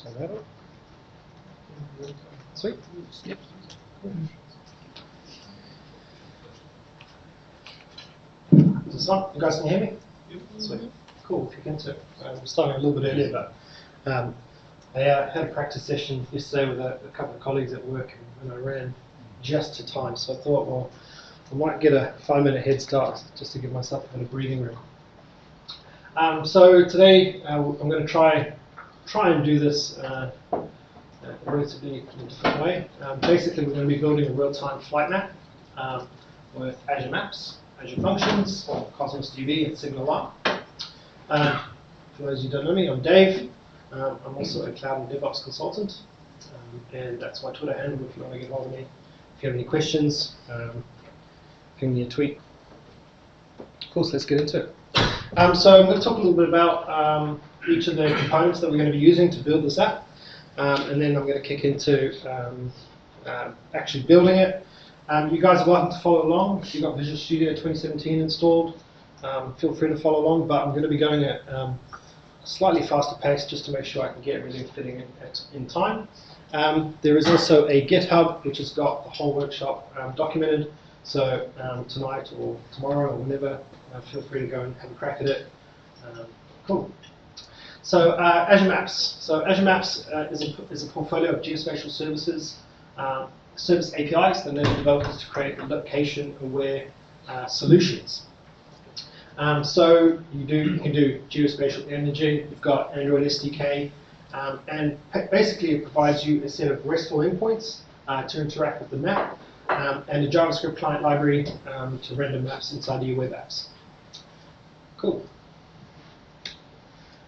Turn that on. Sweet. Yep. Is this on? You guys can hear me? Yep. Sweet. Cool. If you can too. We're starting a little bit earlier, but I had a practice session yesterday with a couple of colleagues at work, and I ran just to time. So I thought, well, I might get a 5-minute head start just to give myself a bit of breathing room. So today I'm going to try and do this relatively in a different way. Basically, we're going to be building a real-time flight map with Azure Maps, Azure Functions, Cosmos DB, and SignalR. For those who don't know me, I'm Dave. I'm also a cloud and DevOps consultant, and that's my Twitter handle if you want to get hold of me. If you have any questions, ping me a tweet. Of course, let's get into it. So I'm going to talk a little bit about each of the components that we're going to be using to build this app, and then I'm going to kick into actually building it. You guys are welcome to follow along. If you've got Visual Studio 2017 installed, feel free to follow along, but I'm going to be going at a slightly faster pace just to make sure I can get everything fitting in time. There is also a GitHub which has got the whole workshop documented, so tonight or tomorrow or whenever, feel free to go and have a crack at it. Cool. So Azure Maps. So Azure Maps is a portfolio of geospatial services, service APIs that enable developers to create location-aware solutions. So you can do geospatial imaging. You've got Android SDK, and basically it provides you a set of RESTful endpoints to interact with the map, and a JavaScript client library to render maps inside your web apps. Cool.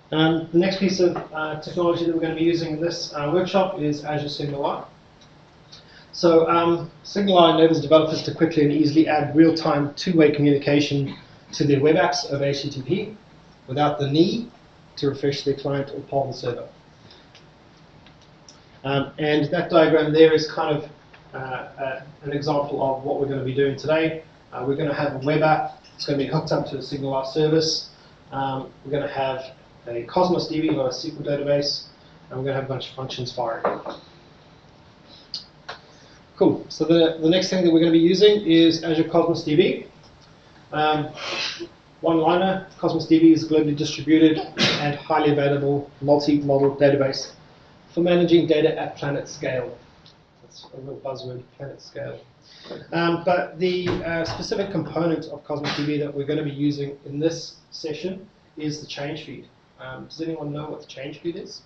The next piece of technology that we're going to be using in this workshop is Azure SignalR. So SignalR enables developers to quickly and easily add real-time two-way communication to their web apps over HTTP without the need to refresh their client or poll the server. And that diagram there is kind of an example of what we're going to be doing today. We're going to have a web app. It's going to be hooked up to a SignalR service. We're going to have a Cosmos DB or a SQL database, and we're going to have a bunch of functions firing. Cool. So the next thing that we're going to be using is Azure Cosmos DB. One-liner, Cosmos DB is a globally distributed and highly available multi-model database for managing data at planet scale. That's a real buzzword, planet scale. But the specific component of Cosmos DB that we're going to be using in this session is the change feed. Does anyone know what the change feed is?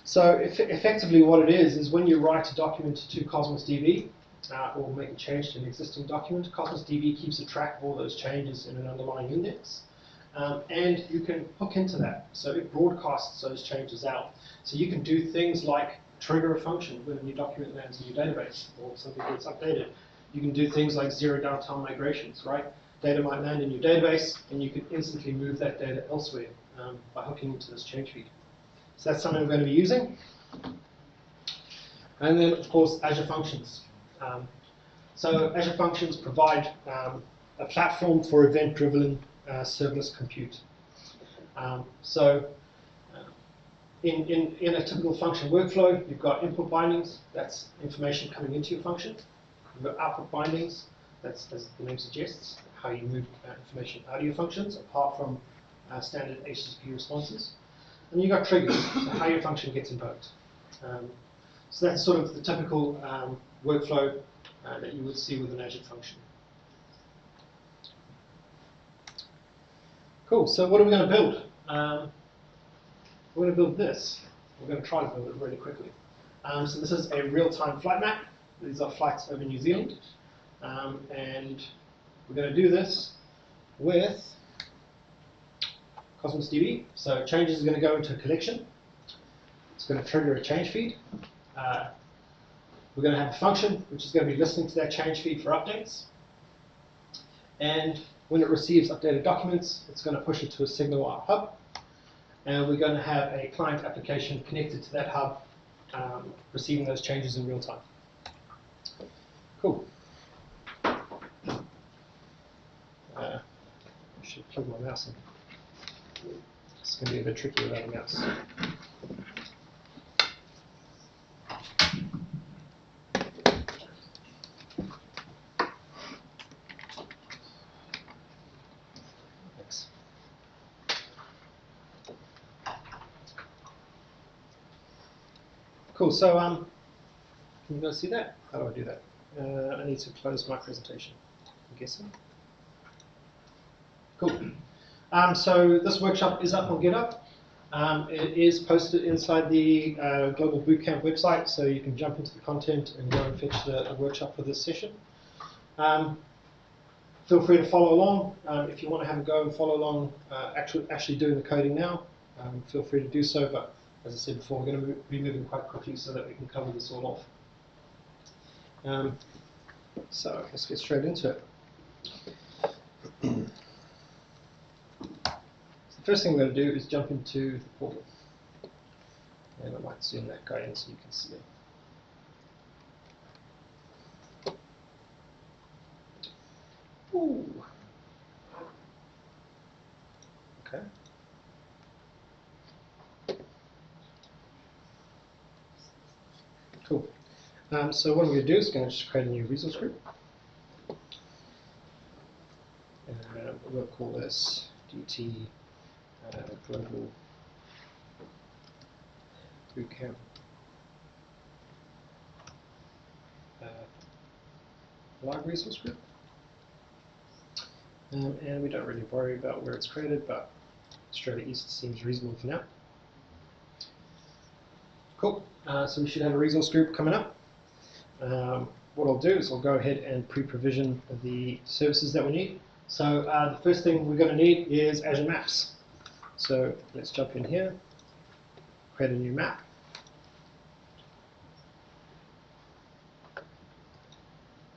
So effectively what it is when you write a document to Cosmos DB, or make a change to an existing document, Cosmos DB keeps a track of all those changes in an underlying index. And you can hook into that. So it broadcasts those changes out. So you can do things like trigger a function when a new document lands in your database or something gets updated. You can do things like zero downtime migrations, right? Data might land in your database, and you can instantly move that data elsewhere by hooking into this change feed. So that's something we're going to be using. And then, of course, Azure Functions. So Azure Functions provide a platform for event-driven serverless compute. In a typical function workflow, you've got input bindings, that's information coming into your function. You've got output bindings, that's, as the name suggests, how you move information out of your functions, apart from standard HTTP responses. And you've got triggers, so how your function gets invoked. So that's sort of the typical workflow that you would see with an Azure function. Cool, so what are we going to build? We're going to build this. We're going to try to build it really quickly. So this is a real-time flight map. These are flights over New Zealand. And we're going to do this with Cosmos DB. So changes are going to go into a collection. It's going to trigger a change feed. We're going to have a function which is going to be listening to that change feed for updates. And when it receives updated documents, it's going to push it to a SignalR hub. And we're going to have a client application connected to that hub, receiving those changes in real time. Cool. I should plug my mouse in. It's going to be a bit tricky without a mouse. Cool. So can you guys see that? How do I do that? I need to close my presentation. I'm guessing. Cool. So this workshop is up on GitHub. It is posted inside the Global Bootcamp website, so you can jump into the content and go and fetch the workshop for this session. Feel free to follow along. If you want to have a go and follow along actually doing the coding now, feel free to do so. But as I said before, we're going to be moving quite quickly so that we can cover this all off. So let's get straight into it. The first thing we're going to do is jump into the portal. And I might zoom that guy in so you can see it. Ooh. Okay. Cool. So what I'm going to do is going to just create a new resource group. And we're going to call this DT Global Bootcamp live resource group. And we don't really worry about where it's created, but Australia East seems reasonable for now. Cool. So we should have a resource group coming up. What I'll do is I'll go ahead and pre-provision the services that we need. So the first thing we're going to need is Azure Maps. So let's jump in here, create a new map.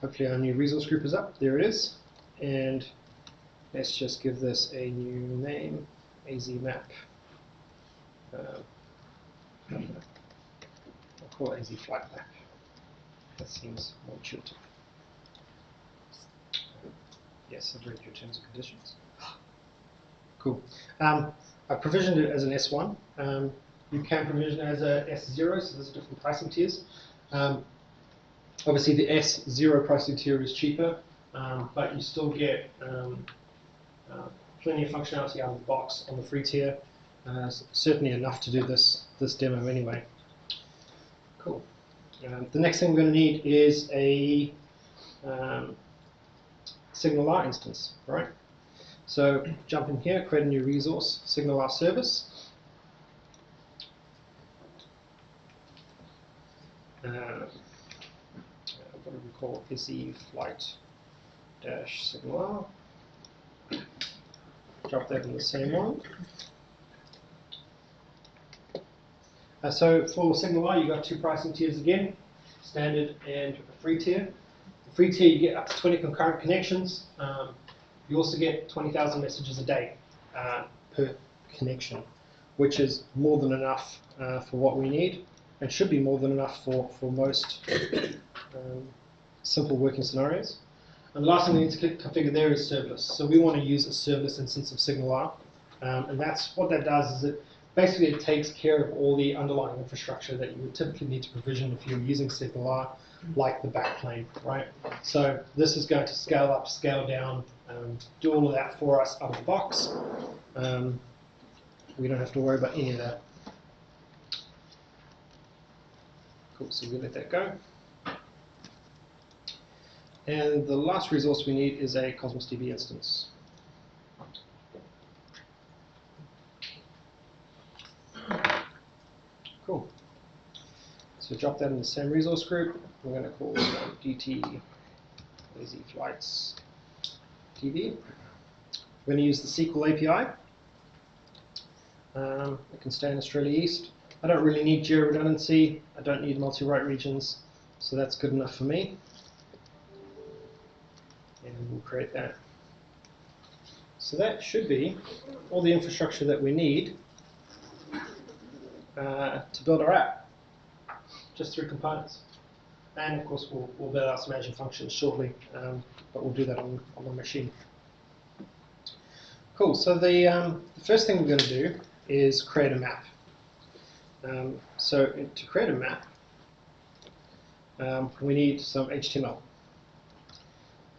Hopefully our new resource group is up. There it is. And let's just give this a new name, AZ map. I'll call it AZ flight map. That seems more intuitive. Yes, I've read your terms and conditions. Cool. I provisioned it as an S1. You can provision it as a S0, so there's different pricing tiers. Obviously the S0 pricing tier is cheaper, but you still get plenty of functionality out of the box on the free tier. Certainly enough to do this demo anyway. Cool. The next thing we're going to need is a SignalR instance, right? So jump in here, create a new resource, SignalR service. What do we call SE flight dash SignalR? Drop that in the same one. So for SignalR, you've got two pricing tiers again, standard and a free tier. The free tier, you get up to 20 concurrent connections. You also get 20,000 messages a day per connection, which is more than enough for what we need, and should be more than enough for most simple working scenarios. And the last thing we need to configure there is serverless. So we want to use a serverless instance of SignalR, and that's what that does is it takes care of all the underlying infrastructure that you would typically need to provision if you're using SignalR, like the backplane, right? So this is going to scale up, scale down, do all of that for us out of the box. We don't have to worry about any of that. Cool, so we let that go. And the last resource we need is a Cosmos DB instance. Cool. So drop that in the same resource group. We're going to call it DT AZ Flights DB. We're going to use the SQL API. It can stay in Australia East. I don't really need geo redundancy. I don't need multi-write regions. So that's good enough for me. And we'll create that. So that should be all the infrastructure that we need to build our app, just through components. And of course we'll build out some Azure functions shortly, but we'll do that on the machine. Cool, so the first thing we're going to do is create a map. So to create a map, we need some HTML.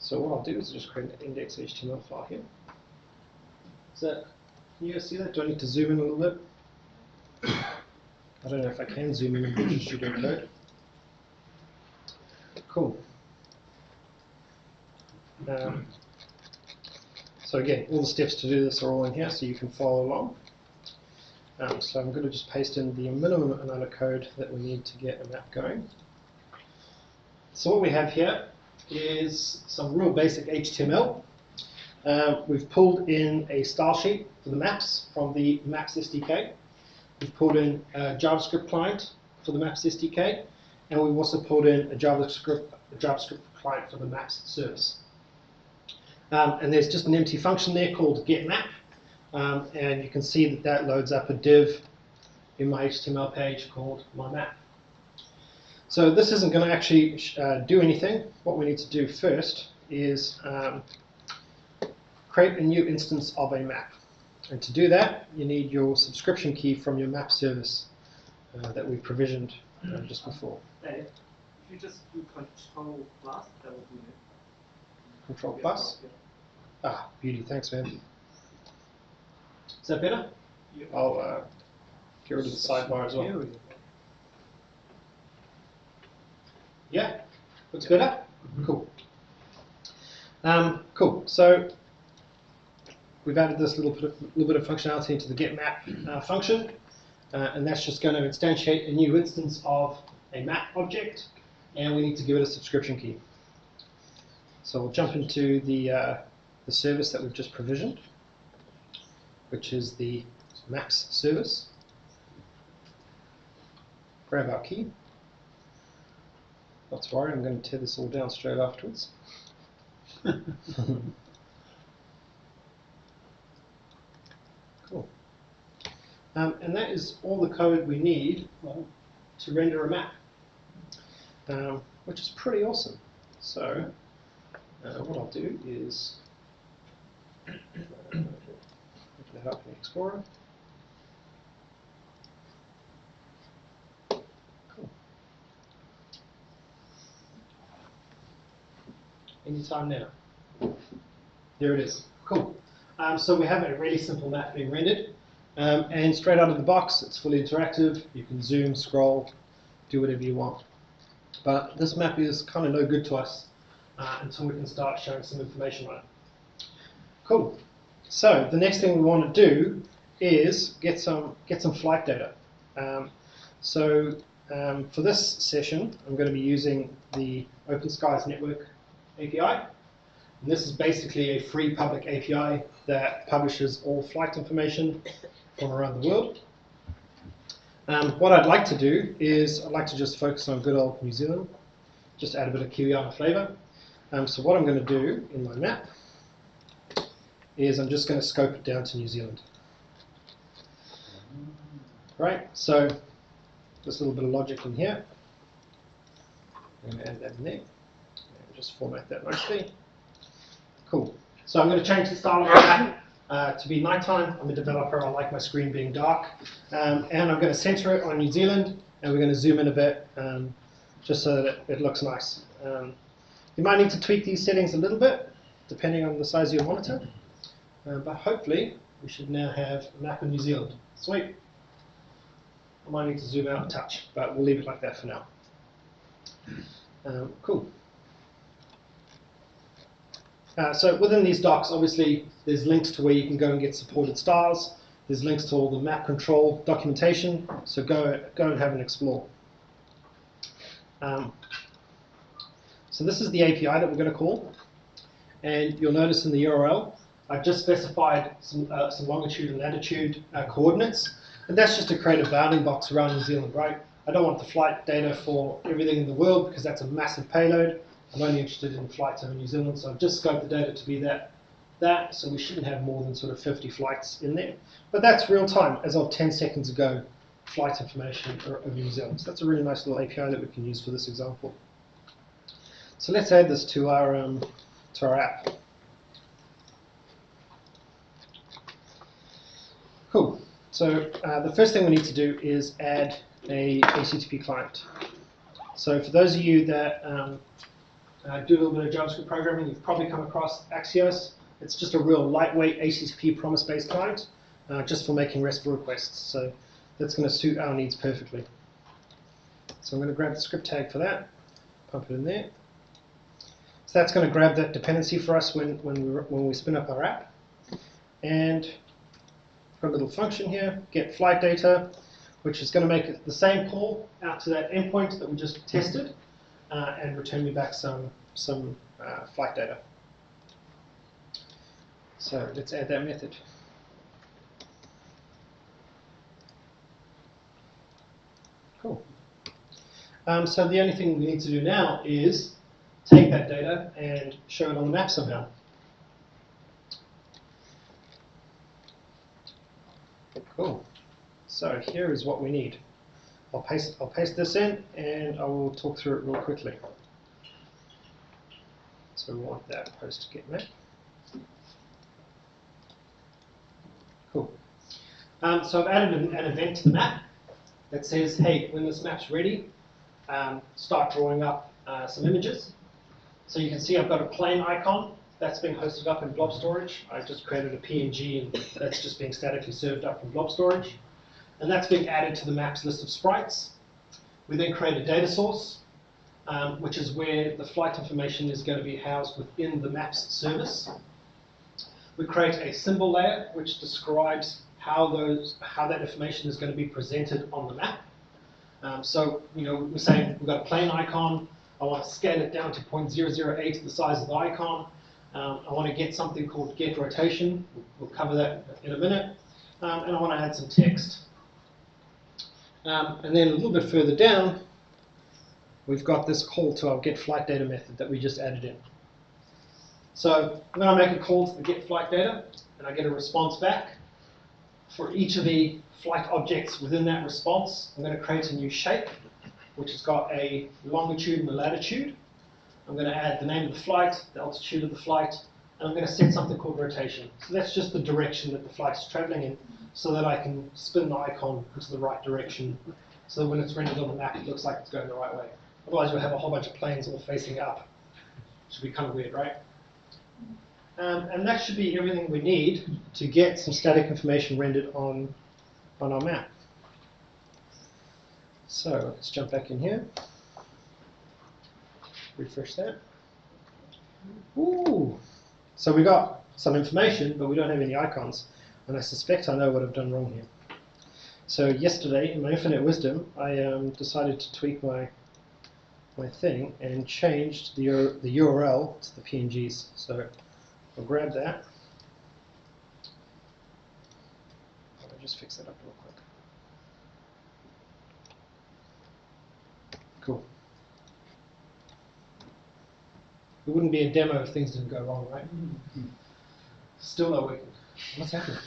So what I'll do is just create an index HTML file here. Can you guys see that? Do I need to zoom in a little bit? I don't know if I can zoom in and Visual Studio Code. Cool. So again, all the steps to do this are all in here, so you can follow along. So I'm going to just paste in the minimum amount of code that we need to get a map going. So what we have here is some real basic HTML. We've pulled in a style sheet for the maps from the Maps SDK. We've pulled in a JavaScript client for the Maps SDK, and we've also pulled in a JavaScript client for the Maps service. And there's just an empty function there called getMap, and you can see that that loads up a div in my HTML page called myMap. So this isn't going to actually do anything. What we need to do first is create a new instance of a map. And to do that, you need your subscription key from your map service that we provisioned just before. If you just do Control+, that will do it. Control+? Ah, beauty, thanks man. Is that better? Yeah. I'll get rid of the sidebar as well. Yeah? Looks better? Cool. Cool. So we've added this little bit of functionality into the getMap function, and that's just going to instantiate a new instance of a map object, and we need to give it a subscription key. So we'll jump into the service that we've just provisioned, which is the Maps service. Grab our key. Not to worry, I'm going to tear this all down straight afterwards. Cool. And that is all the code we need to render a map, which is pretty awesome. So what I'll do is open that up in Explorer. Cool. Anytime now. There it is. Cool. So we have a really simple map being rendered, and straight out of the box, it's fully interactive. You can zoom, scroll, do whatever you want. But this map is kind of no good to us until we can start showing some information on it. Cool. So the next thing we want to do is get some flight data. For this session, I'm going to be using the Open Skies Network API. And this is basically a free public API that publishes all flight information from around the world. What I'd like to do is I'd like to just focus on good old New Zealand, just add a bit of Kiwiana flavor. So what I'm going to do in my map is I'm just going to scope it down to New Zealand. Right, so just a little bit of logic in here. I'm going to add that in there. And just format that nicely. Cool. So I'm going to change the style of my map to be nighttime. I'm a developer. I like my screen being dark. And I'm going to center it on New Zealand, and we're going to zoom in a bit just so that it looks nice. You might need to tweak these settings a little bit, depending on the size of your monitor. But hopefully, we should now have a map of New Zealand. Sweet. I might need to zoom out a touch, but we'll leave it like that for now. Cool. So within these docs, obviously, there's links to where you can go and get supported styles. There's links to all the map control documentation, so go and have an explore. So this is the API that we're going to call, and you'll notice in the URL, I've just specified some longitude and latitude coordinates, and that's just to create a bounding box around New Zealand, right? I don't want the flight data for everything in the world because that's a massive payload. I'm only interested in flights over New Zealand, so I've just scoped the data to be that, so we shouldn't have more than sort of 50 flights in there. But that's real time, as of 10 seconds ago, flight information over New Zealand. So that's a really nice little API that we can use for this example. So let's add this to our app. Cool. So the first thing we need to do is add a HTTP client. So for those of you that do a little bit of JavaScript programming, you've probably come across Axios. It's just a real lightweight HTTP promise-based client, just for making RESTful requests. So that's going to suit our needs perfectly. So I'm going to grab the script tag for that, pump it in there. So that's going to grab that dependency for us when we spin up our app. And I've got a little function here, get flight data, which is going to make the same call out to that endpoint that we just tested and return me back some flight data. So let's add that method. Cool. So the only thing we need to do now is take that data and show it on the map somehow. Cool. So here is what we need. I'll paste this in and I will talk through it real quickly. So we want that post get map. Cool. So I've added an event to the map that says, hey, when this map's ready, start drawing up some images. So you can see I've got a plain icon that's being hosted up in blob storage. I've just created a PNG and that's just being statically served up from blob storage. And that's being added to the map's list of sprites. We then create a data source, which is where the flight information is going to be housed within the map's service. We create a symbol layer, which describes how that information is going to be presented on the map. So, we're saying we've got a plain icon. I want to scale it down to 0.008, the size of the icon. I want to get something called get rotation. We'll cover that in a minute. And I want to add some text. And then a little bit further down, we've got this call to our get flight data method that we just added in. So I'm going to make a call to the get flight data, and I get a response back. For each of the flight objects within that response, I'm going to create a new shape, which has got a longitude and a latitude. I'm going to add the name of the flight, the altitude of the flight, and I'm going to set something called rotation. So that's just the direction that the flight is traveling in, so that I can spin the icon into the right direction, so that when it's rendered on the map, it looks like it's going the right way. Otherwise, we'll have a whole bunch of planes all facing up. Should be kind of weird, right? And that should be everything we need to get some static information rendered on our map. So let's jump back in here. Refresh that. Ooh! So we got some information, but we don't have any icons. And I suspect I know what I've done wrong here. So yesterday, in my infinite wisdom, I decided to tweak my thing and changed the URL to the PNGs. So I'll grab that. I'll just fix that up real quick. Cool. It wouldn't be a demo if things didn't go wrong, right? Still not working. What's happening?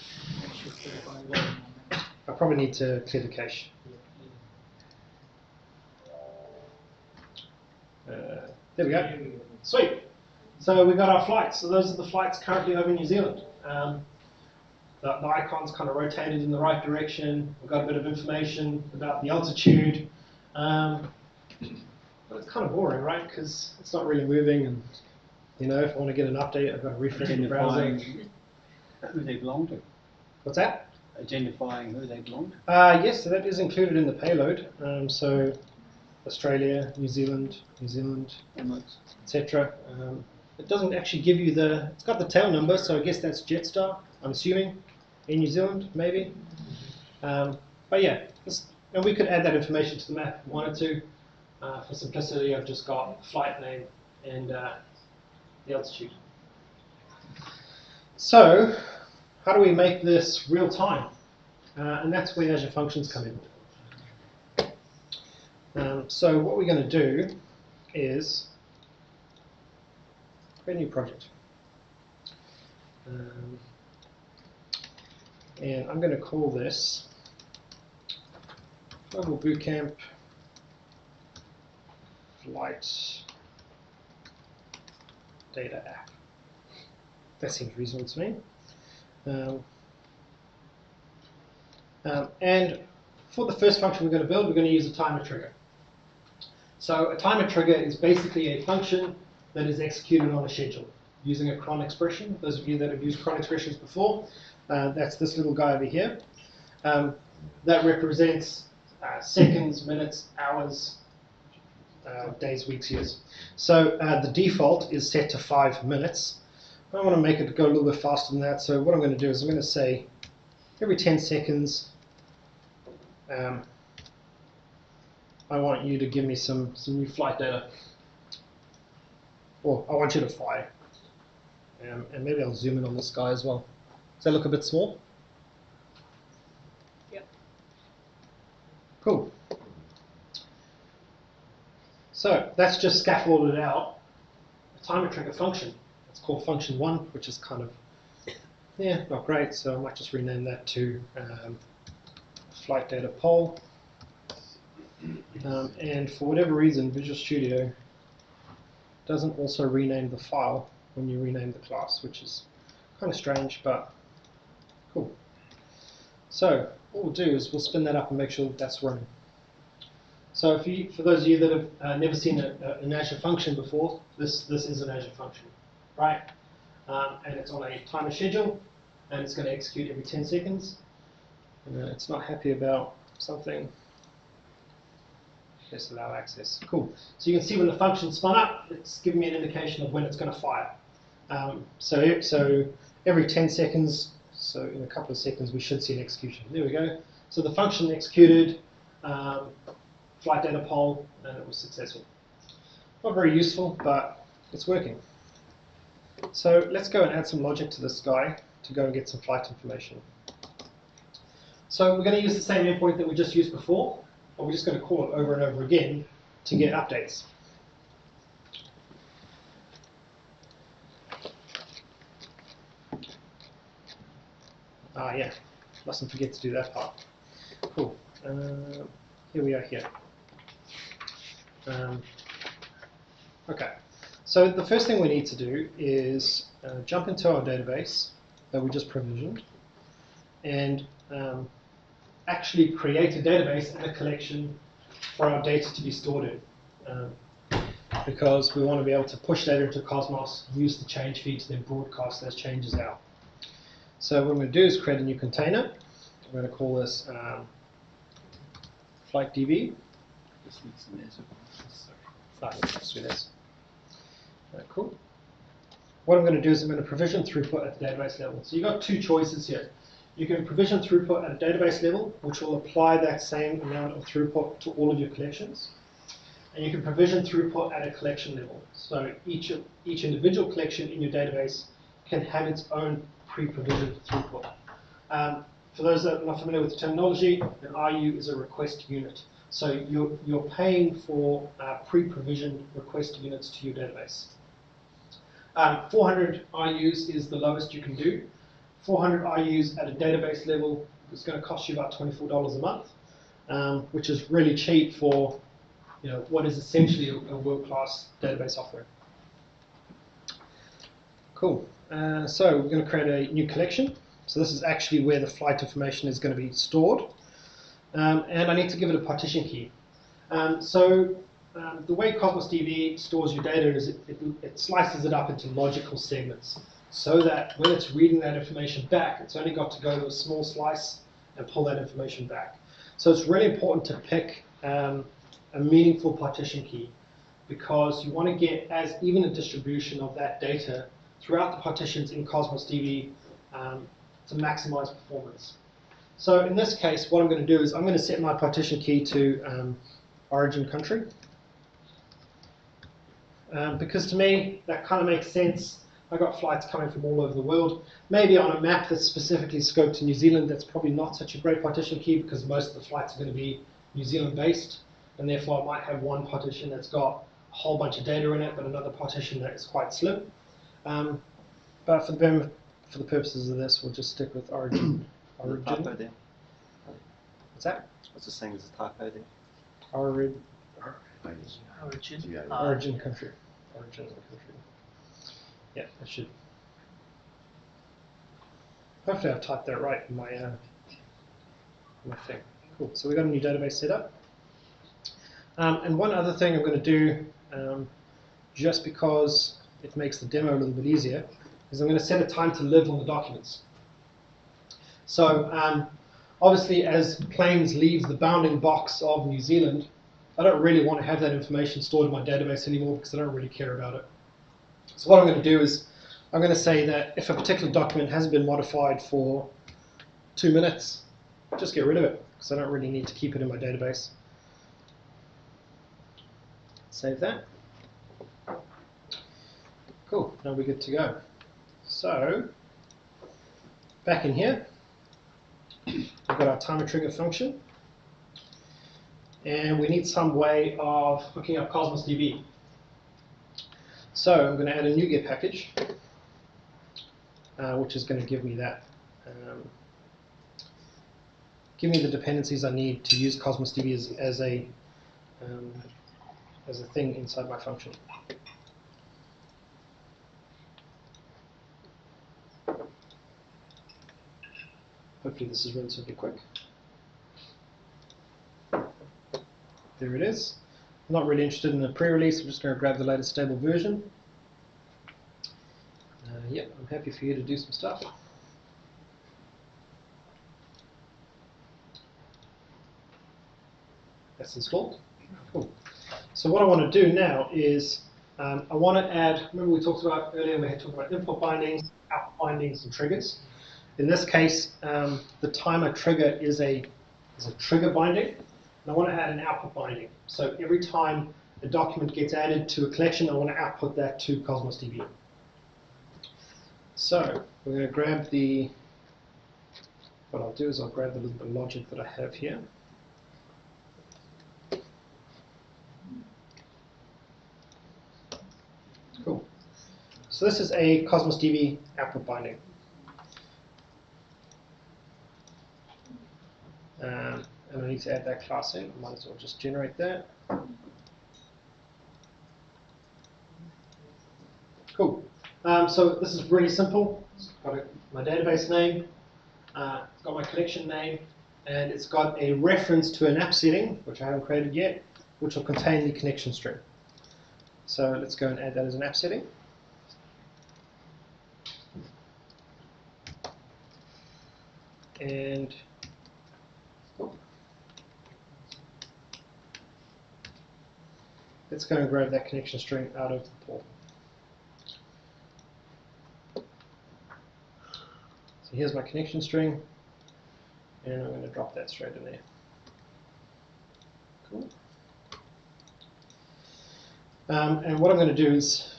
I probably need to clear the cache. There we go. Sweet. So we got our flights. So those are the flights currently over New Zealand. The icon's kind of rotated in the right direction. We've got a bit of information about the altitude. But it's kind of boring, right? Because it's not really moving. And if I want to get an update, I've got to refresh the browser. Who they belong to. What's that? Identifying who they belong to. Yes, so that is included in the payload. So Australia, New Zealand, etc. It doesn't actually give you it's got the tail number, so I guess that's Jetstar, I'm assuming, in New Zealand, maybe. But yeah, and we could add that information to the map if we wanted to. For simplicity, I've just got flight name and the altitude. So, how do we make this real time? And that's where Azure Functions come in. So what we're going to do is create a new project. And I'm going to call this Global Bootcamp Flight Data App. That seems reasonable to me. And for the first function we're going to build, we're going to use a timer trigger. So a timer trigger is basically a function that is executed on a schedule using a cron expression. Those of you that have used cron expressions before, that's this little guy over here. that represents seconds, minutes, hours, days, weeks, years. So the default is set to 5 minutes. I want to make it go a little bit faster than that, so what I'm going to do is I'm going to say every 10 seconds I want you to give me some new flight data. Or I want you to fly. And maybe I'll zoom in on this guy as well. Does that look a bit small? Yep. Cool. So that's just scaffolded out a timer trigger function. It's called function 1, which is kind of, yeah, not great. So I might just rename that to flight data poll. And for whatever reason, Visual Studio doesn't also rename the file when you rename the class, which is kind of strange, but cool. So what we'll do is we'll spin that up and make sure that that's running. So for those of you that have never seen an Azure function before, this is an Azure function, right? And it's on a timer schedule, and it's going to execute every 10 seconds. And it's not happy about something. Just allow access. Cool. So you can see when the function spun up, it's giving me an indication of when it's going to fire. So every 10 seconds, so in a couple of seconds, we should see an execution. There we go. So the function executed, flight data poll, and it was successful. Not very useful, but it's working. So let's go and add some logic to this guy to go and get some flight information. So we're going to use the same endpoint that we just used before, but we're just going to call it over and over again to get updates. Yeah, mustn't forget to do that part. Cool. Here we are here. Okay, so the first thing we need to do is jump into our database that we just provisioned and actually create a database and a collection for our data to be stored in. Because we want to be able to push data into Cosmos, use the change feed to then broadcast those changes out. So what I'm going to do is create a new container. I'm going to call this FlightDB. Cool. What I'm going to do is I'm going to provision throughput at the database level. So you've got two choices here. You can provision throughput at a database level, which will apply that same amount of throughput to all of your collections. And you can provision throughput at a collection level. So each individual collection in your database can have its own pre-provisioned throughput. For those that are not familiar with the terminology, an RU is a request unit. So you're paying for pre-provisioned request units to your database. 400 RUs is the lowest you can do. 400 RUs at a database level is going to cost you about $24 a month, which is really cheap for what is essentially a world-class database offering. Cool. So we're going to create a new collection. So this is actually where the flight information is going to be stored. And I need to give it a partition key. The way Cosmos DB stores your data is it slices it up into logical segments so that when it's reading that information back, it's only got to go to a small slice and pull that information back. So it's really important to pick a meaningful partition key because you want to get as even a distribution of that data throughout the partitions in Cosmos DB to maximize performance. So in this case, what I'm going to do is I'm going to set my partition key to origin country. Because to me, that kind of makes sense. I've got flights coming from all over the world. Maybe on a map that's specifically scoped to New Zealand, that's probably not such a great partition key because most of the flights are going to be New Zealand based, and therefore I might have one partition that's got a whole bunch of data in it, but another partition that is quite slim. But for the purposes of this, we'll just stick with origin. Origin. Typo there. What's that? I was just saying there's a typo there. Origin country. Origin country. Yeah, I should. Hopefully I've typed that right in my thing. Cool. So we've got a new database set up. And one other thing I'm going to do, just because it makes the demo a little bit easier, is I'm going to set a time to live on the documents. So obviously, as planes leave the bounding box of New Zealand, I don't really want to have that information stored in my database anymore because I don't really care about it. So what I'm going to do is I'm going to say that if a particular document has been modified for 2 minutes, just get rid of it because I don't really need to keep it in my database. Save that. Cool, now we're good to go. So, back in here, we've got our timer trigger function. And we need some way of hooking up Cosmos DB. So I'm going to add a NuGet package, which is going to give me that. Give me the dependencies I need to use Cosmos DB as a thing inside my function. Hopefully this is relatively quick. There it is. I'm not really interested in the pre-release, I'm just going to grab the latest stable version. Yep, I'm happy for you to do some stuff. That's installed. Cool. So what I want to do now is I want to add, remember we talked about earlier, we had talked about input bindings, output bindings, and triggers. In this case, the timer trigger is a trigger binding. And I want to add an output binding. So every time a document gets added to a collection, I want to output that to Cosmos DB. So we're going to grab what I'll do is I'll grab the little bit of logic that I have here. Cool. So this is a Cosmos DB output binding. And I need to add that class in. I might as well just generate that. Cool. So this is really simple. It's got my database name, it's got my collection name, and it's got a reference to an app setting, which I haven't created yet, which will contain the connection string. So let's go and add that as an app setting. And let's go and grab that connection string out of the port. So here's my connection string, and I'm going to drop that straight in there. Cool. And what I'm going to do is,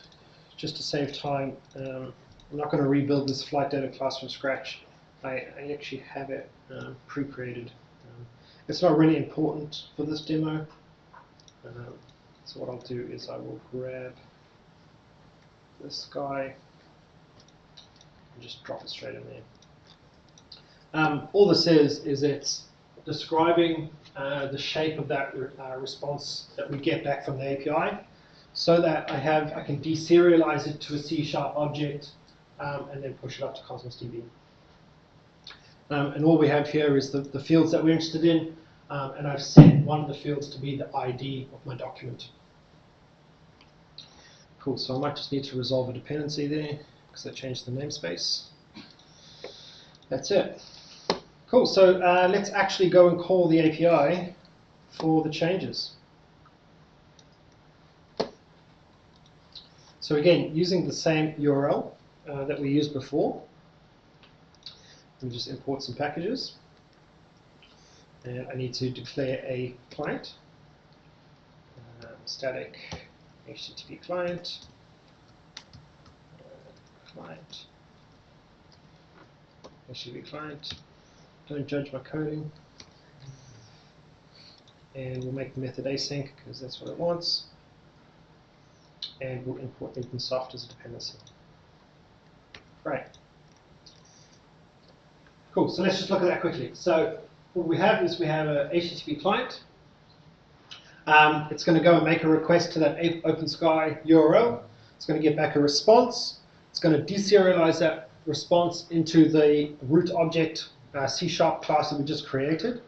just to save time, I'm not going to rebuild this flight data class from scratch. I actually have it pre-created. It's not really important for this demo. So what I'll do is I will grab this guy and just drop it straight in there. All this is it's describing the shape of that response that we get back from the API, so that I can deserialize it to a C# object and then push it up to Cosmos DB. And all we have here is the fields that we're interested in, and I've set one of the fields to be the ID of my document. Cool, so I might just need to resolve a dependency there, because I changed the namespace. That's it. Cool, so let's actually go and call the API for the changes. So again, using the same URL that we used before, we just import some packages. And I need to declare a client, static HTTP client, HTTP client. Don't judge my coding. And we'll make the method async because that's what it wants. And we'll import Soft as a dependency. Right. Cool, so let's just look at that quickly. So what we have is we have a HTTP client. It's going to go and make a request to that OpenSky URL. It's going to get back a response. It's going to deserialize that response into the root object C# class that we just created.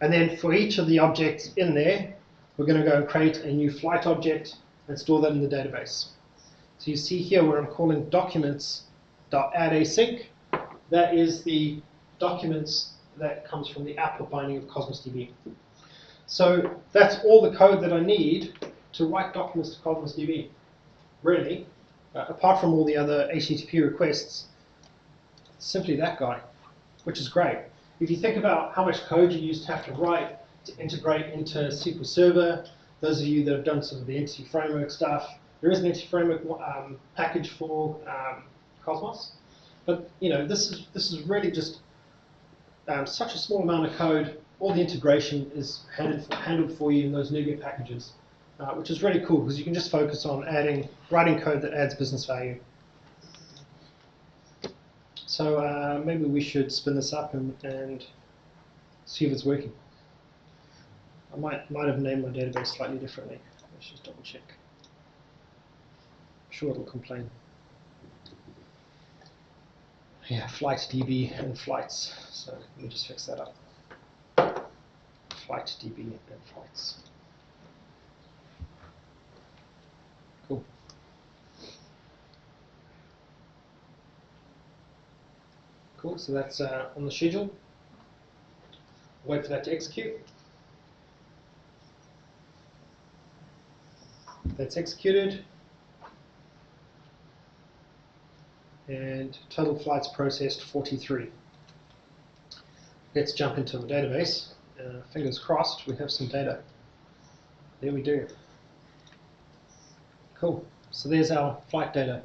And then for each of the objects in there, we're going to go and create a new flight object and store that in the database. So you see here where I'm calling documents.addAsync. That is the documents that comes from the output binding of Cosmos DB. So that's all the code that I need to write documents to Cosmos DB. Really, apart from all the other HTTP requests, simply that guy, which is great. If you think about how much code you used to have to write to integrate into SQL Server, those of you that have done sort of the entity framework stuff, there is an entity framework package for Cosmos, but you know this is really just such a small amount of code. All the integration is handled for you in those NuGet packages, which is really cool because you can just focus on writing code that adds business value. So maybe we should spin this up and see if it's working. I might have named my database slightly differently. Let's just double check. I'm sure it'll complain. Yeah, flight DB and flights. So let me just fix that up. Flight DB and flights. Cool. Cool, so that's on the schedule. Wait for that to execute. That's executed. And total flights processed 43. Let's jump into the database. Fingers crossed, we have some data. There we do. Cool. So there's our flight data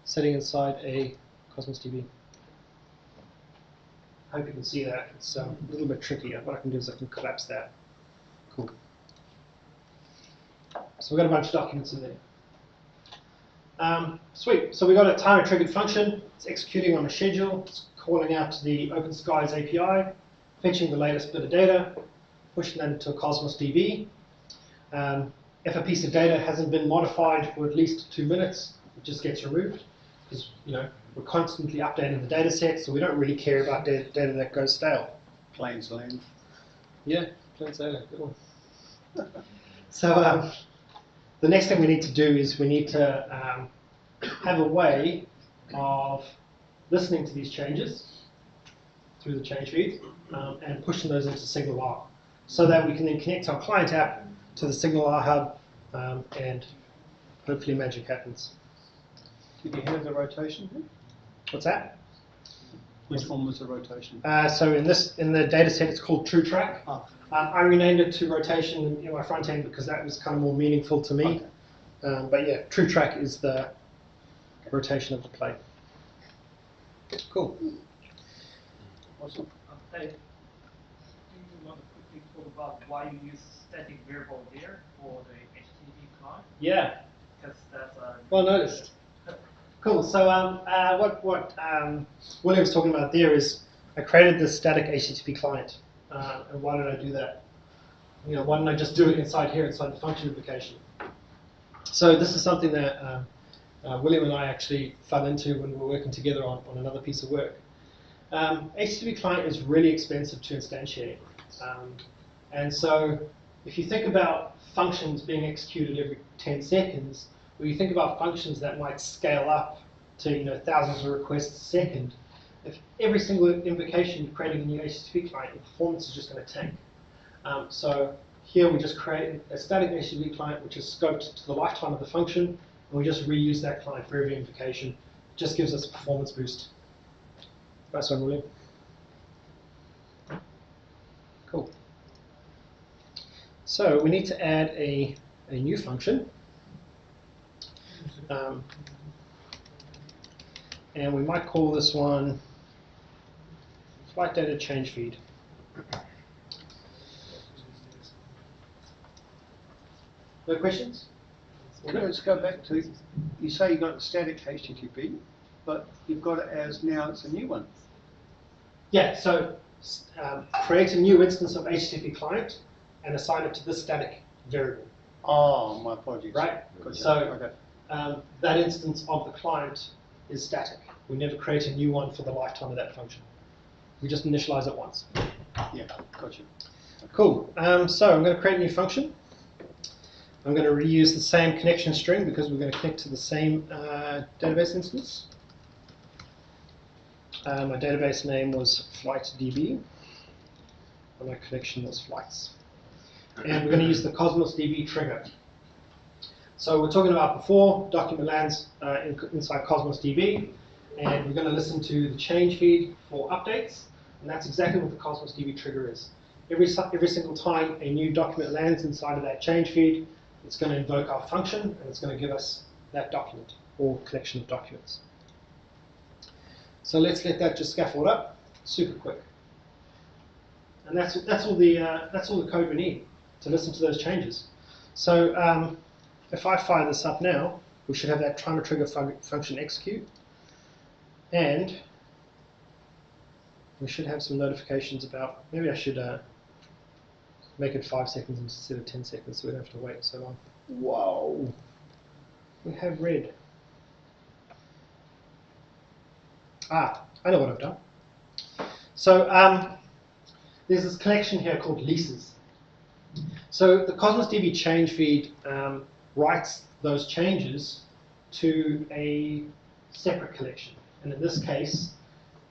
sitting inside a Cosmos DB. I hope you can see that. It's a little bit tricky. What I can do is I can collapse that. Cool. So we've got a bunch of documents in there. Sweet. So we've got a timer triggered function. It's executing on a schedule. It's calling out to the OpenSkies API, fetching the latest bit of data, pushing that into a Cosmos DB. If a piece of data hasn't been modified for at least 2 minutes, it just gets removed because we're constantly updating the data set, so we don't really care about data that goes stale. Plain slang. Yeah, plain sailing. Good one. So the next thing we need to do is we need to have a way of listening to these changes through the change feed and pushing those into SignalR so that we can then connect our client app to the SignalR hub and hopefully magic happens. Did you hear the rotation? What's that? Which one was the rotation? So in the data set it's called True Track. Ah. I renamed it to rotation in my front end because that was kind of more meaningful to me. Okay. But yeah, True Track is the rotation of the plate. Cool. Awesome. Hey, do you want to quickly talk about why you use static variable there for the HTTP client? Yeah. Because that's Well noticed. Cool. So what William was talking about there is I created this static HTTP client. And why did I do that? Why didn't I just do it inside here, inside the function application? So this is something that William and I actually fell into when we were working together on another piece of work. HTTP client is really expensive to instantiate. And so if you think about functions being executed every 10 seconds, or you think about functions that might scale up to thousands of requests a second, if every single invocation you're creating a new HTTP client, your performance is just going to tank. So here we just create a static HTTP client which is scoped to the lifetime of the function, and we just reuse that client for every invocation. It just gives us a performance boost. Nice one, William. Cool. So we need to add a new function. And we might call this one flight data change feed. No questions? Let's go back to, you say you got static HTTP, but you've got it as now it's a new one. Yeah, so create a new instance of HTTP client and assign it to this static variable. Oh, my apologies. Right? Gotcha. So Okay. that instance of the client is static. We never create a new one for the lifetime of that function. We just initialize it once. Yeah, gotcha. Cool. So I'm going to create a new function. I'm going to reuse the same connection string because we're going to connect to the same database instance. My database name was FlightDB, and my collection was flights. And we're going to use the Cosmos DB trigger. So we're talking about before, document lands inside Cosmos DB, and we're going to listen to the change feed for updates, and that's exactly what the Cosmos DB trigger is. Every single time a new document lands inside of that change feed, it's going to invoke our function, and it's going to give us that document, or collection of documents. So let's let that just scaffold up, super quick. And that's all the code we need to listen to those changes. So if I fire this up now, we should have that timer trigger function execute, and we should have some notifications about, maybe I should make it 5 seconds instead of 10 seconds so we don't have to wait so long. Whoa! We have red. Ah, I know what I've done. So there's this collection here called leases. So the Cosmos DB change feed writes those changes to a separate collection. And in this case,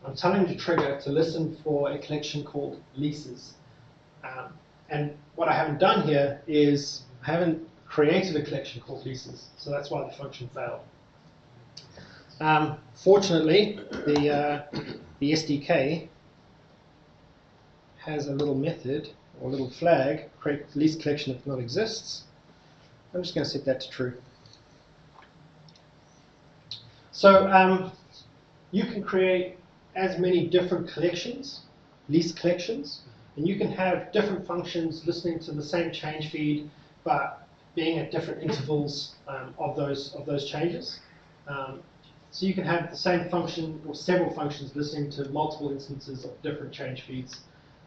I'm telling the trigger to listen for a collection called leases. And what I haven't done here is I haven't created a collection called leases. So that's why the function failed. Fortunately, the SDK has a little method or a little flag, create lease collection if not exists. I'm just going to set that to true. So you can create as many different collections, lease collections, and you can have different functions listening to the same change feed, but being at different intervals of those changes. So you can have the same function or several functions listening to multiple instances of different change feeds.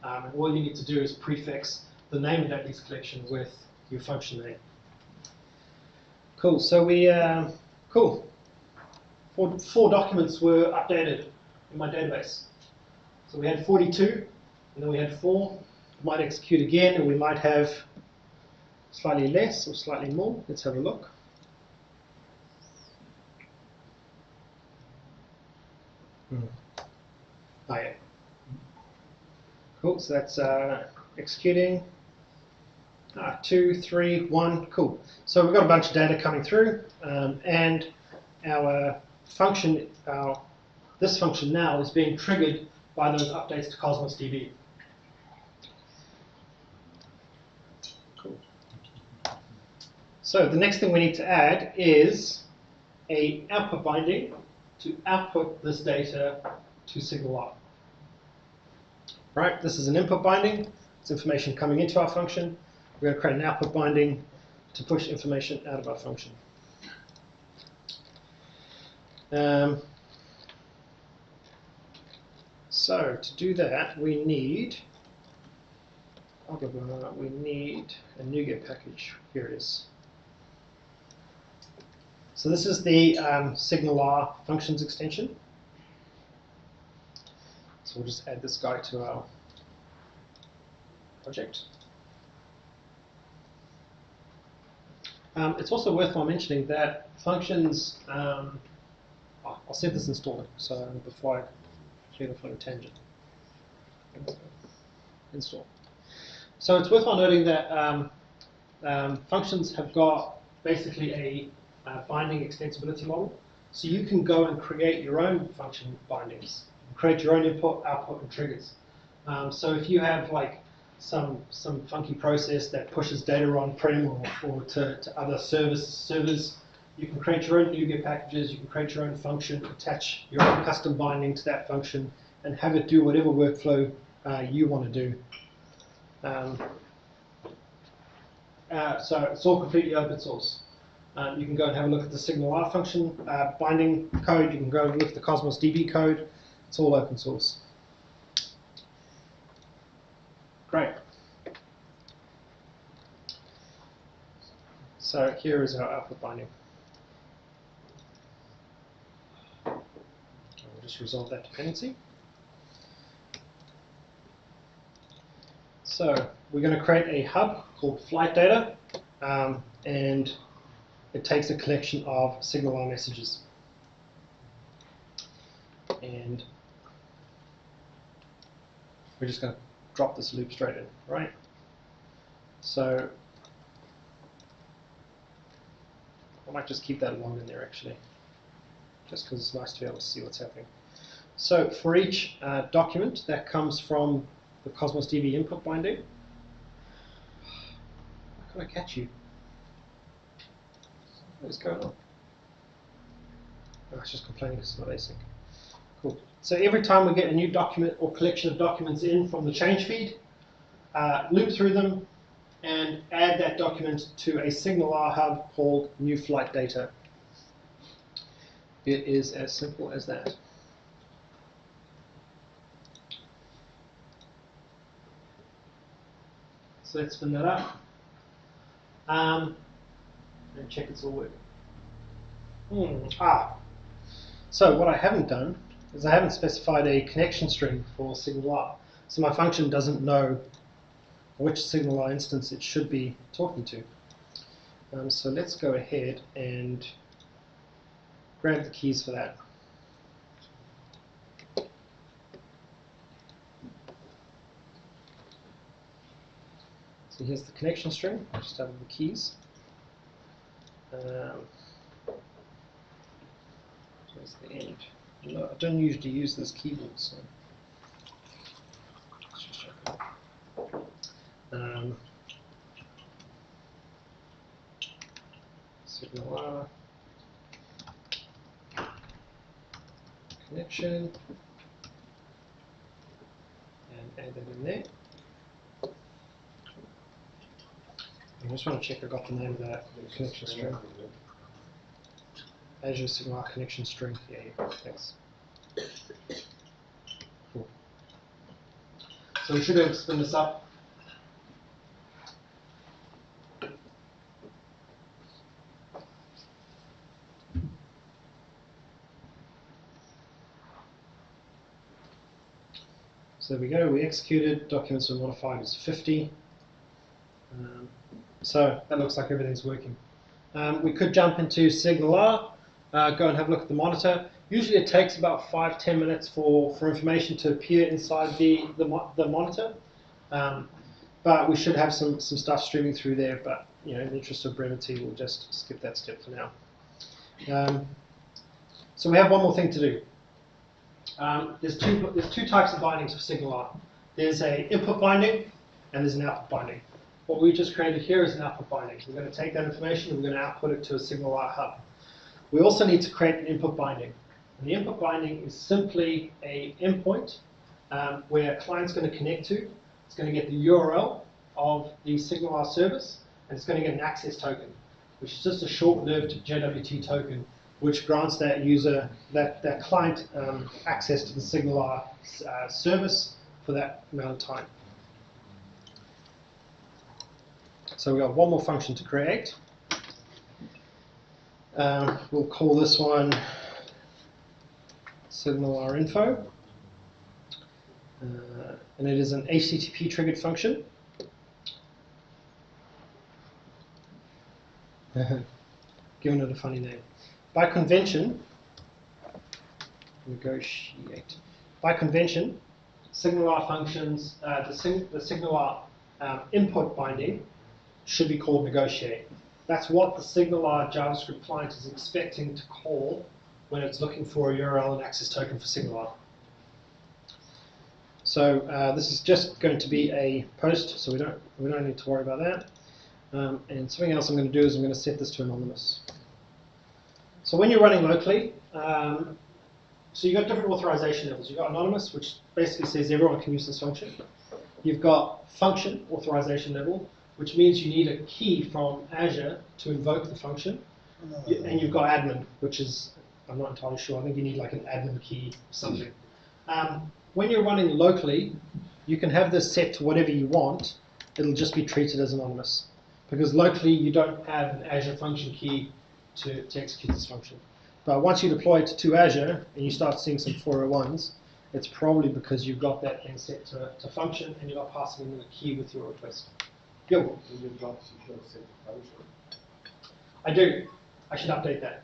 And all you need to do is prefix the name of that lease collection with your function name. Cool. So cool. Four documents were updated in my database. So we had 42, and then we had 4. We might execute again, and we might have slightly less or slightly more. Let's have a look. Oh yeah. Cool, so that's executing. 2, 3, 1, cool. So we've got a bunch of data coming through, and our function, this function now is being triggered by those updates to Cosmos DB. Cool. So the next thing we need to add is an output binding to output this data to SignalR. Right, this is an input binding. It's information coming into our function. We're going to create an output binding to push information out of our function. So to do that, we need a NuGet package. Here it is. So this is the SignalR functions extension. So we'll just add this guy to our project. It's also worthwhile mentioning that functions, I'll set this installer, so before I clear off on a tangent. Install. So it's worthwhile noting that functions have got basically a binding extensibility model. So you can go and create your own function bindings, create your own input, output, and triggers. So if you have like some funky process that pushes data on-prem or to other servers, you can create your own NuGet packages, you can create your own function, attach your own custom binding to that function, and have it do whatever workflow you want to do. So it's all completely open source. You can go and have a look at the SignalR function binding code, you can go and look at the Cosmos DB code, it's all open source. Great. So here is our output binding. We'll just resolve that dependency. So we're going to create a hub called flight data, and it takes a collection of SignalR messages. And we're just going to drop this loop straight in, right? So I might just keep that long in there actually, just because it's nice to be able to see what's happening. So for each document that comes from the Cosmos DB input binding, how can I catch you? What is going on? Oh, it's just complaining because it's not async. Cool. So every time we get a new document or collection of documents in from the change feed, loop through them and add that document to a SignalR hub called new flight data. It is as simple as that. So let's spin that up and check it's all working. So what I haven't done is I haven't specified a connection string for SignalR. So my function doesn't know which SignalR instance it should be talking to. So let's go ahead and grab the keys for that. So here's the connection string, just out of the keys. Where's the end? No, I don't usually use this keyboard, so let's just check it. SignalR connection, and add that in there. I just want to check I got the name of that connection string. Azure SignalR connection string. Yeah, thanks. Cool. So we should be able to spin this up. So there we go, we executed, documents were modified as 50. So that looks like everything's working. We could jump into SignalR, go and have a look at the monitor. Usually it takes about 5–10 minutes for information to appear inside the monitor. But we should have some stuff streaming through there, but in the interest of brevity, we'll just skip that step for now. So we have one more thing to do. There's two types of bindings for SignalR. There's an input binding and there's an output binding. What we just created here is an output binding. We're going to take that information and we're going to output it to a SignalR hub. We also need to create an input binding. And the input binding is simply an endpoint where a client's going to connect to. It's going to get the URL of the SignalR service and it's going to get an access token, which is just a short-lived JWT token, which grants that user, that client, access to the SignalR service for that amount of time. So we've got one more function to create. We'll call this one SignalR info. And it is an HTTP triggered function. Given it a funny name. By convention, negotiate. By convention, SignalR functions, the SignalR input binding should be called negotiate. That's what the SignalR JavaScript client is expecting to call when it's looking for a URL and access token for SignalR. So this is just going to be a post, so we don't need to worry about that. And something else I'm going to do is I'm going to set this to anonymous. So when you're running locally, so you've got different authorization levels. You've got anonymous, which basically says everyone can use this function. You've got function authorization level, which means you need a key from Azure to invoke the function. And you've got admin, which is, I'm not entirely sure, I think you need like an admin key or something. When you're running locally, you can have this set to whatever you want. It'll just be treated as anonymous. Because locally, you don't have an Azure function key to execute this function. But once you deploy it to Azure and you start seeing some 401s, it's probably because you've got that thing set to function and you're not passing in the key with your request. Go. I do. I should update that.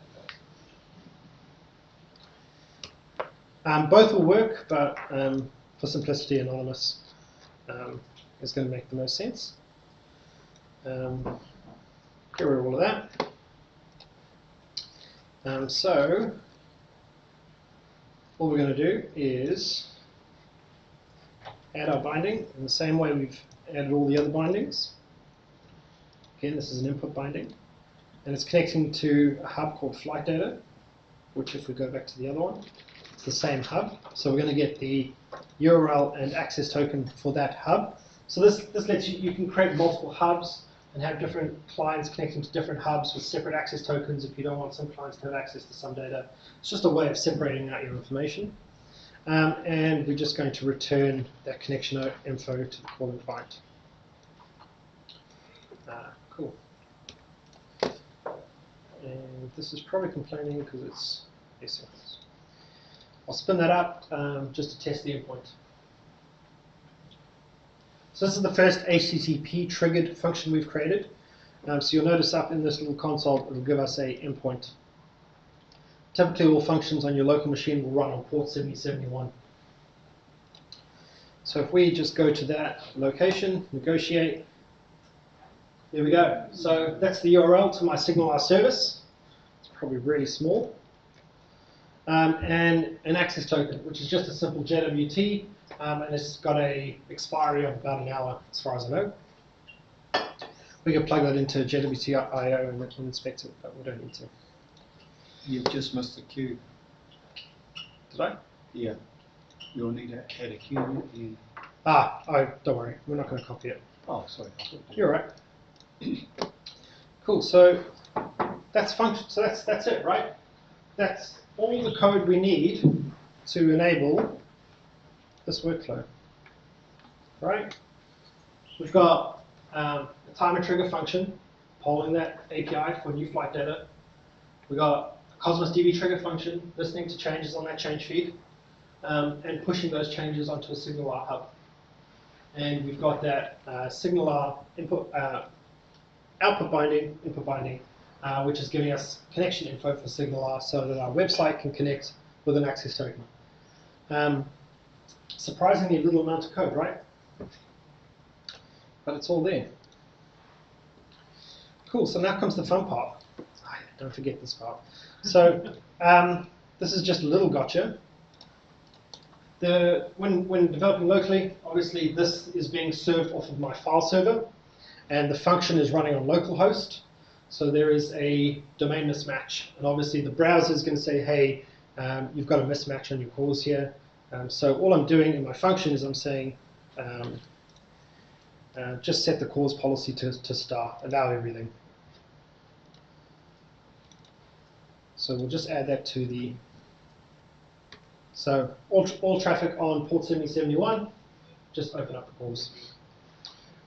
Both will work, but for simplicity, anonymous. is going to make the most sense. Get rid of all of that. So all we're going to do is add our binding in the same way we've added all the other bindings. Again, this is an input binding, and it's connecting to a hub called flight data, which if we go back to the other one, it's the same hub. So we're going to get the URL and access token for that hub. So this lets you can create multiple hubs and have different clients connecting to different hubs with separate access tokens if you don't want some clients to have access to some data. It's just a way of separating out your information. And we're just going to return that connection info to the calling client. Cool. And this is probably complaining because it's asynchronous. I'll spin that up just to test the endpoint. So this is the first HTTP triggered function we've created. So you'll notice up in this little console, it'll give us a endpoint. Typically all functions on your local machine will run on port 7071. So if we just go to that location, negotiate, there we go. So that's the URL to my SignalR service. It's probably really small. And an access token, which is just a simple JWT, and it's got a expiry of about an hour, as far as I know. We can plug that into JWT.io and inspect it, but we don't need to. You've just missed the queue. Did I? Yeah. You'll need to add a queue at the end. Don't worry, we're not going to copy it. Oh, sorry. You're right. Cool. So that's function. So that's it, right? That's all the code we need to enable this workflow. Right? We've got a timer trigger function polling that API for new flight data. We've got a Cosmos DB trigger function listening to changes on that change feed and pushing those changes onto a SignalR hub. And we've got that SignalR input. Output binding, input binding, which is giving us connection info for SignalR so that our website can connect with an access token. Surprisingly little amount of code, right? But it's all there. Cool, so now comes the fun part. Don't forget this part. So this is just a little gotcha. When developing locally, obviously this is being served off of my file server. And the function is running on localhost, so there is a domain mismatch. And obviously the browser is going to say, hey, you've got a mismatch on your cause here. So all I'm doing in my function is I'm saying, just set the cause policy to star, allow everything. So we'll just add that to the, so all traffic on port 7071, just open up the cause.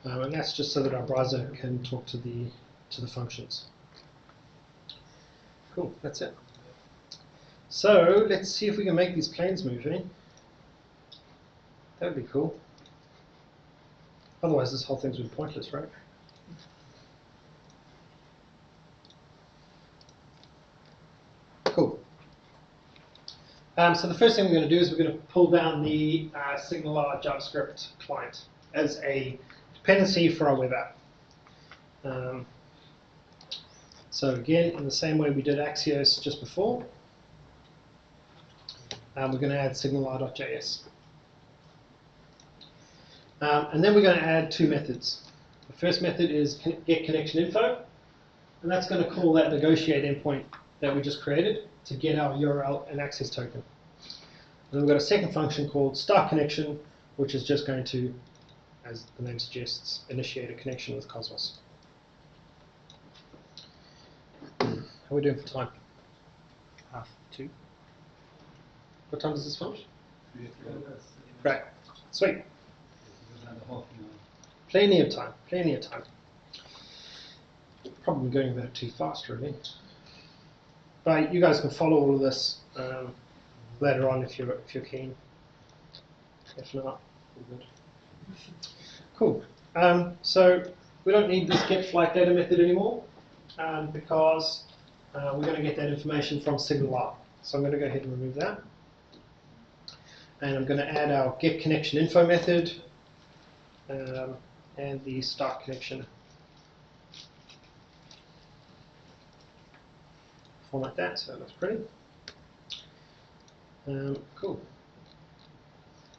And that's just so that our browser can talk to the functions. Cool, that's it. So let's see if we can make these planes moving. That would be cool. Otherwise, this whole thing's been pointless, right? Cool. So the first thing we're going to do is we're going to pull down the SignalR JavaScript client as a dependency for our web app. So again, in the same way we did Axios just before, we're going to add SignalR.js. And then we're going to add two methods. The first method is get connection info, and that's going to call that negotiate endpoint that we just created to get our URL and access token. And then we've got a second function called start connection, which is just going to, as the name suggests, initiate a connection with Cosmos. How are we doing for time? 2:30. What time does this finish? Great. Sweet. Plenty of time. Plenty of time. Probably going a bit too fast, really. But you guys can follow all of this later on if you're keen. If not, we're good. Cool. So we don't need this get flight data method anymore because we're going to get that information from SignalR. So I'm going to go ahead and remove that. And I'm going to add our get connection info method. and the start connection. Format that so it looks pretty. Cool.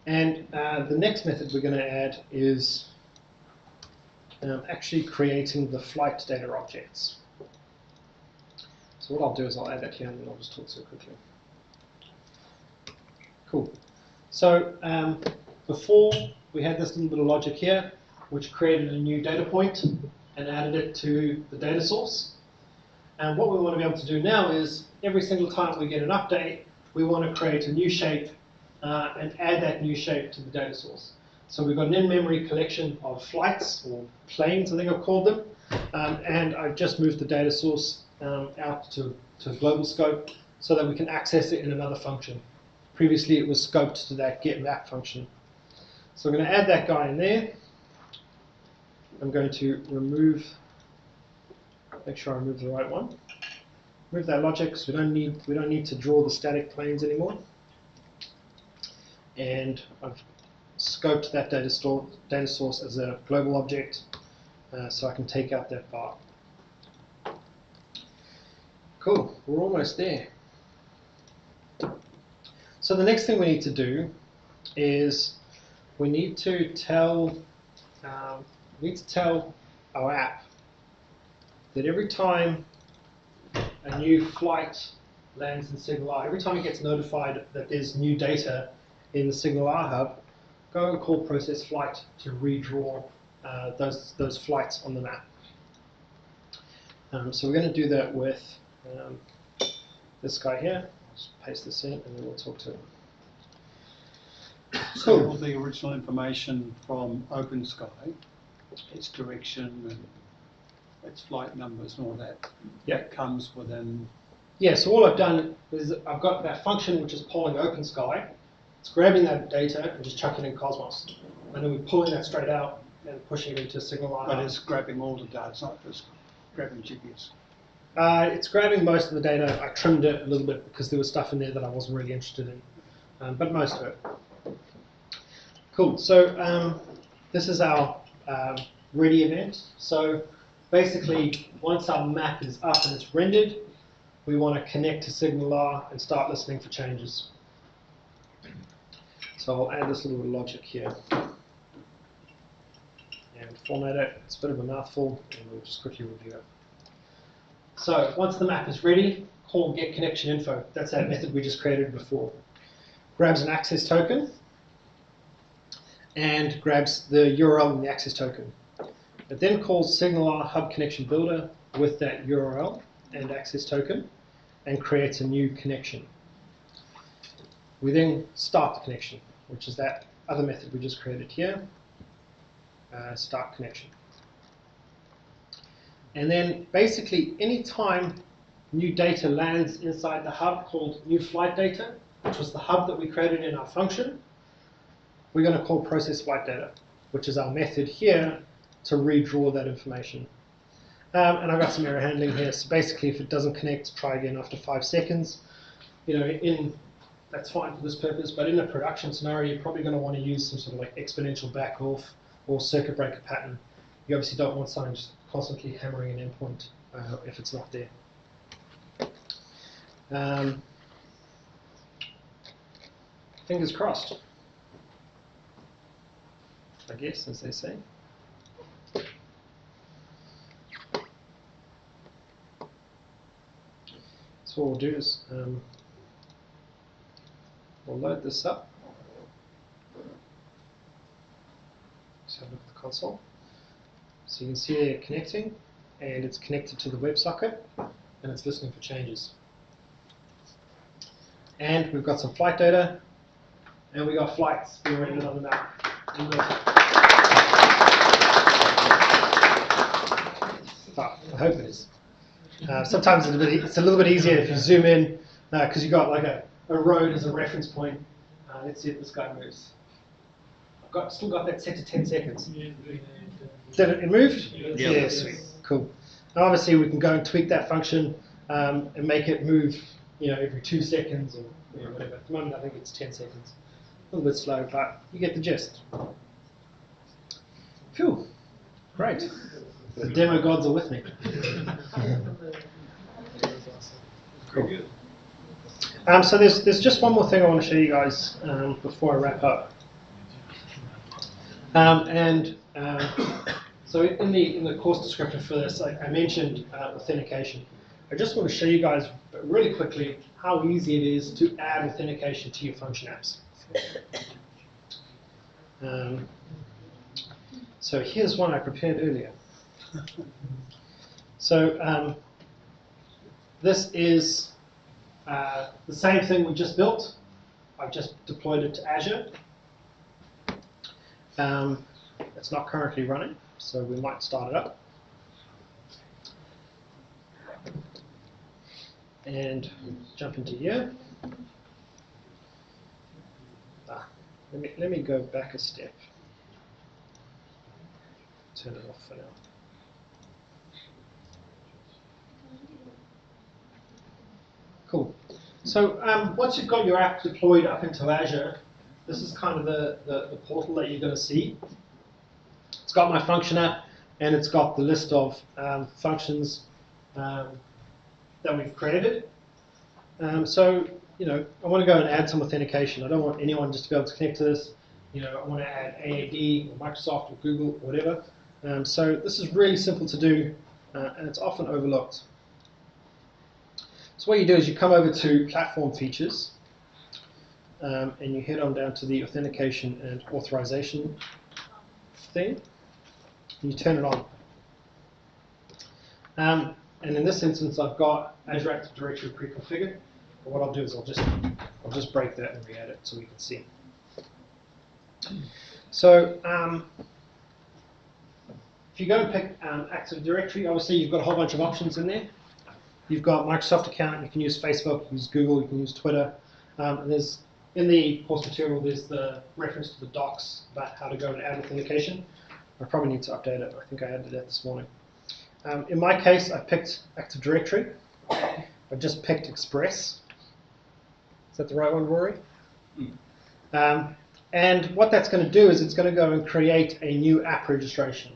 And the next method we're going to add is actually creating the flight data objects. So what I'll do is I'll add that here and then I'll just talk through it quickly. Cool. So before we had this little bit of logic here which created a new data point and added it to the data source. And what we want to be able to do now is every single time we get an update, we want to create a new shape and add that new shape to the data source. So we've got an in-memory collection of flights, or planes I think I've called them, and I've just moved the data source out to global scope so that we can access it in another function. Previously it was scoped to that get map function. So I'm going to add that guy in there. I'm going to remove, make sure I remove the right one. Remove that logic because we don't need to draw the static planes anymore. And I've scoped that data source as a global object, so I can take out that bar. Cool, we're almost there. So the next thing we need to do is we need to tell our app that every time a new flight lands in SignalR, every time it gets notified that there's new data in the SignalR hub, go and call process flight to redraw those flights on the map. So we're going to do that with this guy here. I'll just paste this in and then we'll talk to him. So all the original information from OpenSky, its direction and its flight numbers and all that, that comes within... Yeah, so all I've done is I've got that function which is polling OpenSky. It's grabbing that data and just chucking it in Cosmos. And then we're pulling that straight out and pushing it into SignalR. But it's grabbing all the data, it's not just grabbing GPS. It's grabbing most of the data. I trimmed it a little bit because there was stuff in there that I wasn't really interested in, but most of it. Cool, so this is our ready event. So basically, once our map is up and it's rendered, we want to connect to SignalR and start listening for changes. So I'll add this little logic here and format it. It's a bit of a mouthful, and we'll just quickly review it. So once the map is ready, call get connection info. That's that method we just created before. Grabs an access token and grabs the URL in the access token. It then calls SignalR Hub Connection Builder with that URL and access token and creates a new connection. We then start the connection, which is that other method we just created here, start connection. And then basically any time new data lands inside the hub called new flight data, which was the hub that we created in our function, we're going to call process flight data, which is our method here to redraw that information. And I've got some error handling here. So basically if it doesn't connect, try again after 5 seconds. You know, that's fine for this purpose, but in a production scenario, you're probably going to want to use some sort of like exponential back off or circuit breaker pattern. You obviously don't want something just constantly hammering an endpoint if it's not there. Fingers crossed, I guess, as they say. So what we'll do is we'll load this up. Let's have a look at the console. So you can see it connecting, and it's connected to the WebSocket, and it's listening for changes. And we've got some flight data, and we got flights being rendered on the map. I hope it is. Sometimes it's a little bit easier if you zoom in, because you've got like a road as a reference point. Let's see if this guy moves. I've still got that set to 10 seconds. Did it move? Yeah, sweet, cool. Now obviously we can go and tweak that function and make it move, you know, every 2 seconds or whatever. At the moment I think it's 10 seconds. A little bit slow, but you get the gist. Great. The demo gods are with me. Cool. So there's just one more thing I want to show you guys before I wrap up. So in the course description for this, I mentioned authentication. I just want to show you guys really quickly how easy it is to add authentication to your function apps. So here's one I prepared earlier. So this is the same thing we just built. I've just deployed it to Azure. It's not currently running, so we might start it up. And jump into here. Let me go back a step. Turn it off for now. Cool. So once you've got your app deployed up into Azure, this is kind of the portal that you're going to see. It's got my function app, and it's got the list of functions that we've created. So, I want to go and add some authentication. I don't want anyone just to be able to connect to this. I want to add AAD or Microsoft or Google, or whatever. So this is really simple to do, and it's often overlooked. So what you do is you come over to Platform Features, and you head on down to the Authentication and Authorization thing, and you turn it on. And in this instance, I've got Azure Active Directory pre-configured. But what I'll do is I'll just break that and re-add it so we can see. So if you go and pick Active Directory, obviously you've got a whole bunch of options in there. You've got Microsoft account. You can use Facebook, you can use Google, you can use Twitter. And there's in the course material, there's the reference to the docs about how to go and add authentication. I probably need to update it. I think I added that this morning. In my case, I picked Active Directory. I just picked Express. Is that the right one, Rory? And what that's going to do is it's going to go and create a new app registration.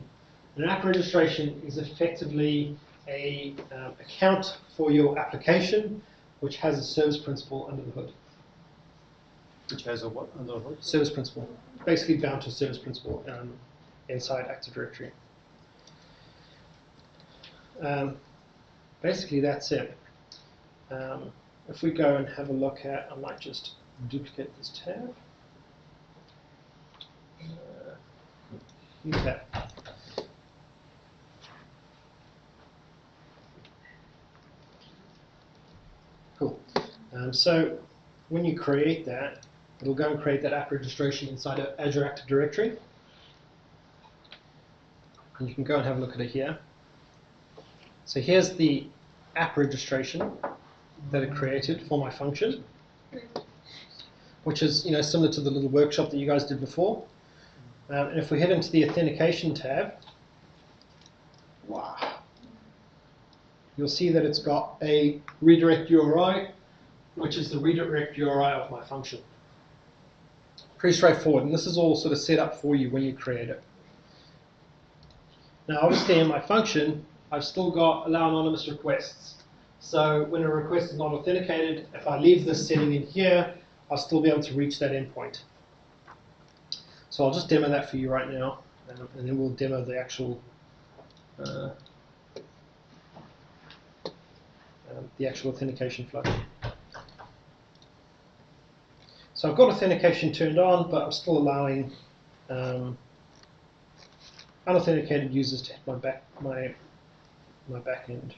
An app registration is effectively an account for your application, which has a service principal under the hood. Which has a what under the hood? Service principal. Basically bound to a service principal inside Active Directory. Basically, that's it. If we go and have a look at, I might just duplicate this tab. New tab. Cool. So when you create that, it'll go and create that app registration inside of Azure Active Directory. And you can go and have a look at it here. So here's the app registration that it created for my function, which is similar to the little workshop that you guys did before. And if we head into the authentication tab, wow, you'll see that it's got a redirect URI, which is the redirect URI of my function. Pretty straightforward, and this is all sort of set up for you when you create it. Now, obviously, in my function, I've still got allow anonymous requests. So when a request is not authenticated, if I leave this setting in here, I'll still be able to reach that endpoint. So I'll just demo that for you right now, and then we'll demo the actual authentication flow. So I've got authentication turned on, but I'm still allowing unauthenticated users to hit my back end.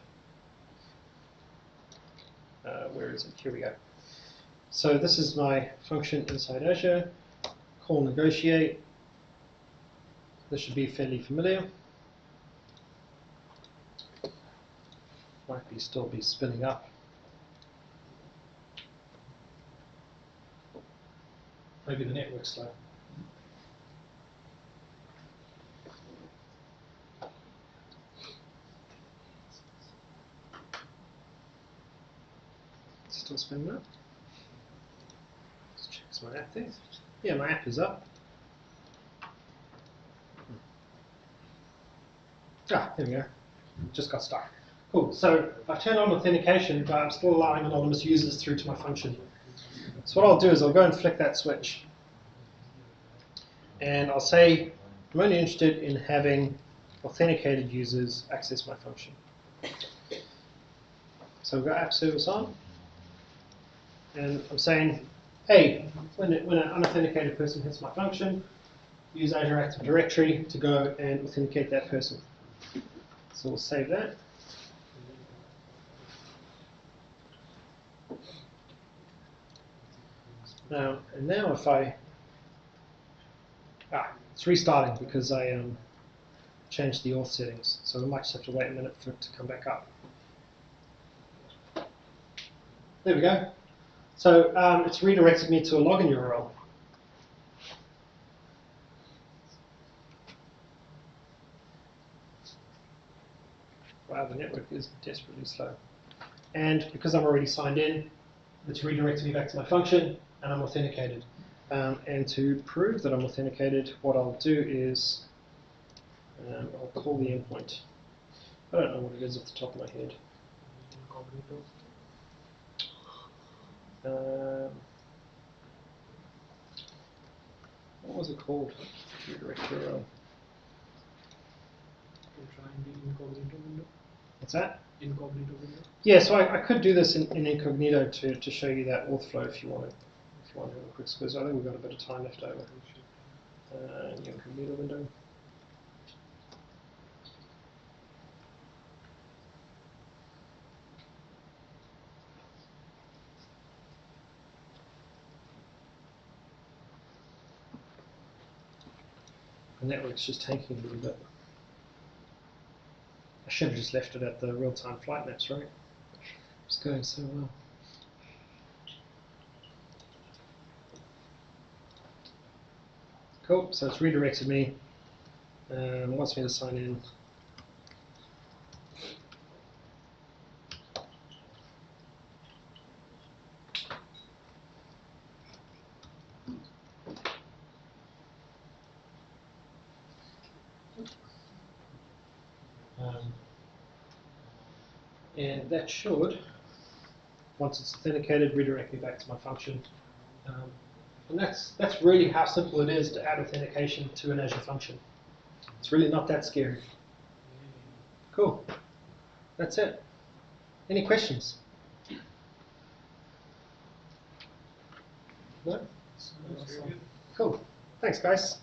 Where is it? Here we go. So this is my function inside Azure. Call negotiate. This should be fairly familiar. Might still be spinning up. Maybe the network's slow. Still spinning up. Let's check my app there. Yeah, my app is up. Ah, here we go. Just got stuck. Cool. So I've turned on authentication, but I'm still allowing anonymous users through to my function. So what I'll do is I'll go and flick that switch. And I'll say I'm only interested in having authenticated users access my function. So we've got app service on. And I'm saying, hey, when an unauthenticated person hits my function, use Azure Active Directory to go and authenticate that person. So we'll save that. Now if I, it's restarting because I changed the auth settings. So we might just have to wait a minute for it to come back up. There we go. So it's redirected me to a login URL. Wow, the network is desperately slow. And because I'm already signed in, it's redirected me back to my function, and I'm authenticated. And to prove that I'm authenticated, what I'll do is I'll call the endpoint. I don't know what it is off the top of my head. What was it called? Redirect URL. What's that? Incognito window. Yeah, so I could do this in incognito to show you that auth flow if you want to have a quick squiz. I think we've got a bit of time left over. New incognito window. The network's just taking a little bit. I should have just left it at the real-time flight maps, right? It's going so well. Cool, so it's redirected me, wants me to sign in. And that should, once it's authenticated, redirect me back to my function. And that's really how simple it is to add authentication to an Azure function. It's really not that scary. Cool. That's it. Any questions? No? Cool. Thanks, guys.